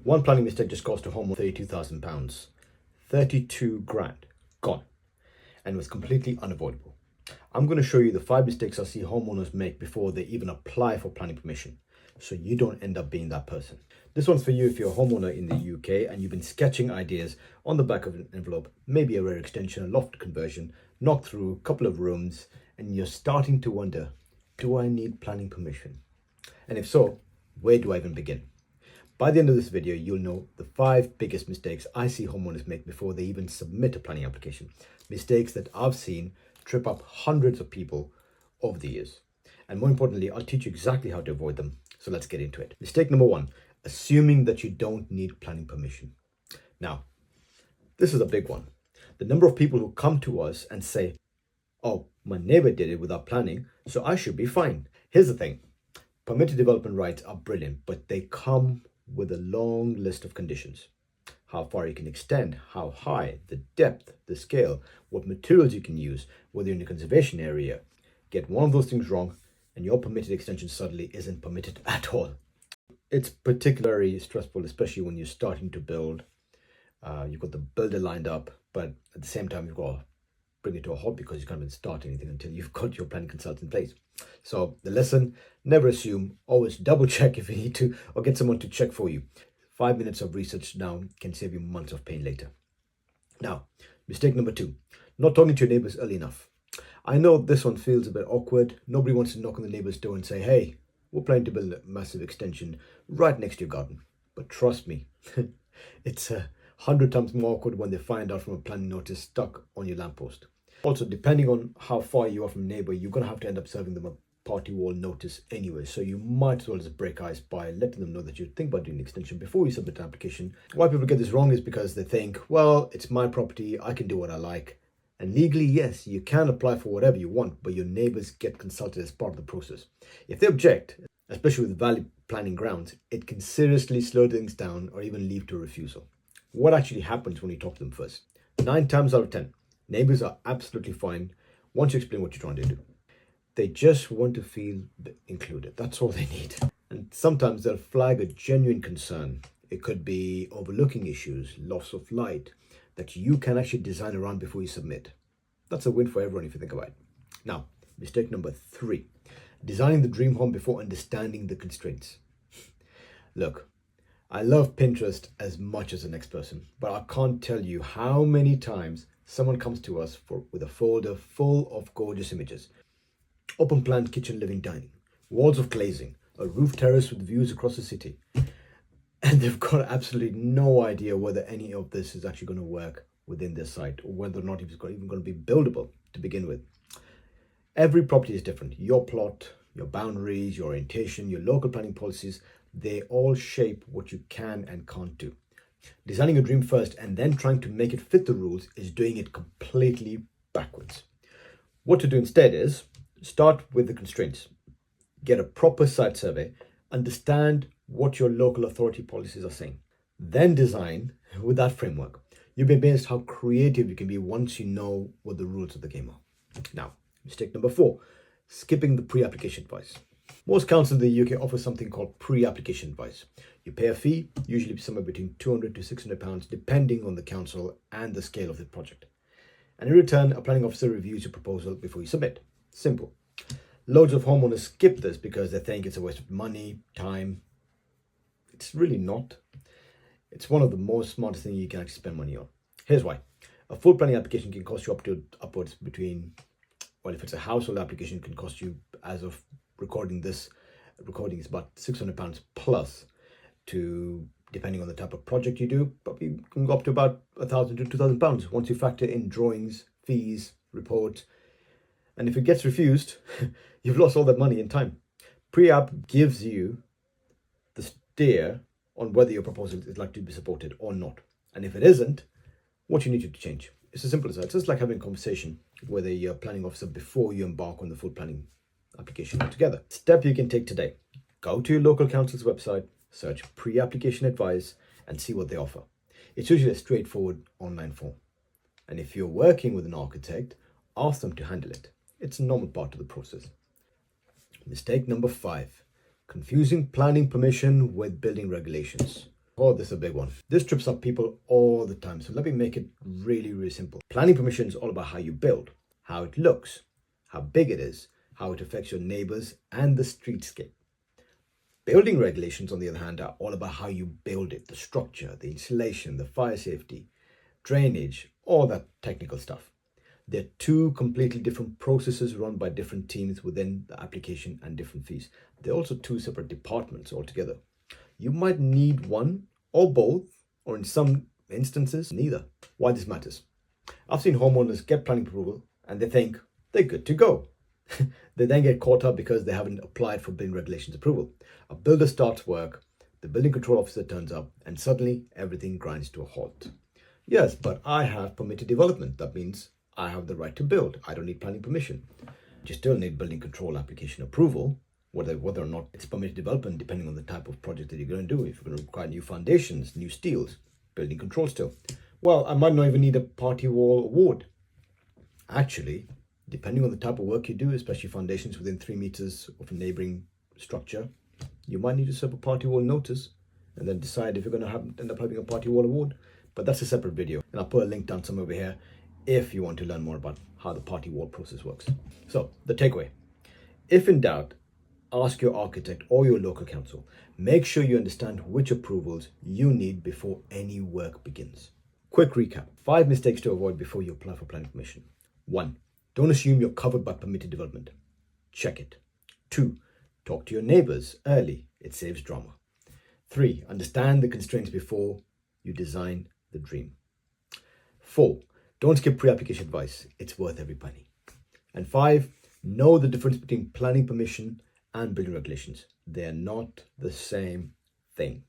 One planning mistake just cost a homeowner £32,000. 32 grand. Gone. And was completely unavoidable. I'm going to show you the 5 mistakes I see homeowners make before they even apply for planning permission, so you don't end up being that person. This one's for you if you're a homeowner in the UK and you've been sketching ideas on the back of an envelope, maybe a rear extension, a loft conversion, knocked through a couple of rooms, and you're starting to wonder, do I need planning permission? And if so, where do I even begin? By the end of this video, you'll know the 5 biggest mistakes I see homeowners make before they even submit a planning application. Mistakes that I've seen trip up hundreds of people over the years. And more importantly, I'll teach you exactly how to avoid them. So let's get into it. Mistake number 1, assuming that you don't need planning permission. Now, this is a big one. The number of people who come to us and say, oh, my neighbor did it without planning, so I should be fine. Here's the thing. Permitted development rights are brilliant, but they come with a long list of conditions. How far you can extend, how high, the depth, the scale, what materials you can use, whether you're in a conservation area. Get one of those things wrong and your permitted extension suddenly isn't permitted at all. It's particularly stressful, especially when you're starting to build. You've got the builder lined up, but at the same time, you've got to bring it to a halt because you can't even start anything until you've got your planning consultant in place. So the lesson, never assume, always double check if you need to, or get someone to check for you. 5 minutes of research now can save you months of pain later. Now, mistake number 2, not talking to your neighbors early enough. I know this one feels a bit awkward. Nobody wants to knock on the neighbor's door and say, hey, we're planning to build a massive extension right next to your garden. But trust me, it's 100 times more awkward when they find out from a planning notice stuck on your lamppost. Also, depending on how far you are from a neighbor, you're going to have to end up serving them a party wall notice anyway. So you might as well just break ice by letting them know that you think about doing an extension before you submit an application. Why people get this wrong is because they think, well, it's my property, I can do what I like. And legally, yes, you can apply for whatever you want, but your neighbors get consulted as part of the process. If they object, especially with valid planning grounds, it can seriously slow things down or even lead to a refusal. What actually happens when you talk to them first? 9 times out of 10, neighbors are absolutely fine once you explain what you're trying to do. They just want to feel included. That's all they need. And sometimes they'll flag a genuine concern. It could be overlooking issues, loss of light, that you can actually design around before you submit. That's a win for everyone if you think about it. Now, mistake number 3, designing the dream home before understanding the constraints. Look, I love Pinterest as much as the next person, but I can't tell you how many times someone comes to us with a folder full of gorgeous images. Open plan kitchen, living, dining, walls of glazing, a roof terrace with views across the city. And they've got absolutely no idea whether any of this is actually going to work within their site or whether or not it's even going to be buildable to begin with. Every property is different. Your plot, your boundaries, your orientation, your local planning policies, they all shape what you can and can't do. Designing a dream first and then trying to make it fit the rules is doing it completely backwards. What to do instead is start with the constraints. Get a proper site survey. Understand what your local authority policies are saying. Then design with that framework. You'll be amazed how creative you can be once you know what the rules of the game are. Now, mistake number 4, skipping the pre-application advice. Most councils in the UK offer something called pre-application advice. You pay a fee, usually somewhere between £200 to £600, depending on the council and the scale of the project. And in return, a planning officer reviews your proposal before you submit. Simple. Loads of homeowners skip this because they think it's a waste of money, time. It's really not. It's one of the most smartest things you can actually spend money on. Here's why. A full planning application can cost you upwards between, well, if it's a household application, it can cost you, as of recording is about £600 plus, to, depending on the type of project you do, but you can go up to about £1,000 to £2,000 once you factor in drawings, fees, reports. And if it gets refused, you've lost all that money and time. Pre-app gives you the steer on whether your proposal is likely to be supported or not. And if it isn't, what you need to change. It's as simple as that. It's just like having a conversation with a planning officer before you embark on the full planning application altogether. Step you can take today. Go to your local council's website, search pre-application advice, and see what they offer. It's usually a straightforward online form. And if you're working with an architect, ask them to handle it. It's a normal part of the process. Mistake number 5, confusing planning permission with building regulations. Oh, this is a big one. This trips up people all the time. So let me make it really, really simple. Planning permission is all about how you build, how it looks, how big it is, how it affects your neighbors and the streetscape. Building regulations, on the other hand, are all about how you build it, the structure, the insulation, the fire safety, drainage, all that technical stuff. They're two completely different processes run by different teams within the application and different fees. They're also two separate departments altogether. You might need one or both, or in some instances, neither. Why this matters? I've seen homeowners get planning approval and they think they're good to go. They then get caught up because they haven't applied for building regulations approval. A builder starts work, the building control officer turns up, and suddenly everything grinds to a halt. Yes, but I have permitted development. That means I have the right to build. I don't need planning permission. You still need building control application approval, whether or not it's permitted development, depending on the type of project that you're going to do. If you're going to require new foundations, new steels, building control still. Well, I might not even need a party wall award. Actually, depending on the type of work you do, especially foundations within 3 meters of a neighboring structure, you might need to serve a party wall notice and then decide if you're going to end up having a party wall award. But that's a separate video, and I'll put a link down somewhere over here if you want to learn more about how the party wall process works. So the takeaway: if in doubt, ask your architect or your local council. Make sure you understand which approvals you need before any work begins. Quick recap: 5 mistakes to avoid before you apply for planning permission. 1. Don't assume you're covered by permitted development. Check it. 2. Talk to your neighbours early. It saves drama. 3. Understand the constraints before you design the dream. 4. Don't skip pre-application advice. It's worth every penny. And 5. Know the difference between planning permission and building regulations. They're not the same thing.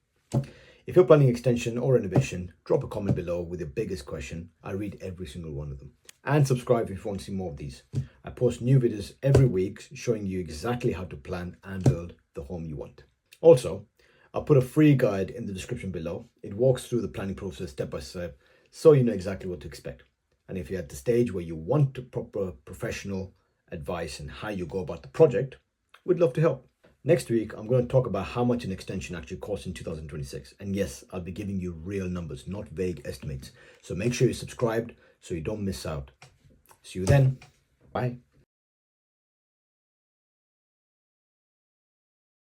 If you're planning extension or renovation, drop a comment below with your biggest question. I read every single one of them. And subscribe if you want to see more of these. I post new videos every week showing you exactly how to plan and build the home you want. Also, I'll put a free guide in the description below. It walks through the planning process step by step so you know exactly what to expect. And if you're at the stage where you want proper professional advice on how you go about the project, we'd love to help. Next week, I'm going to talk about how much an extension actually costs in 2026. And yes, I'll be giving you real numbers, not vague estimates. So make sure you're subscribed so you don't miss out. See you then. Bye.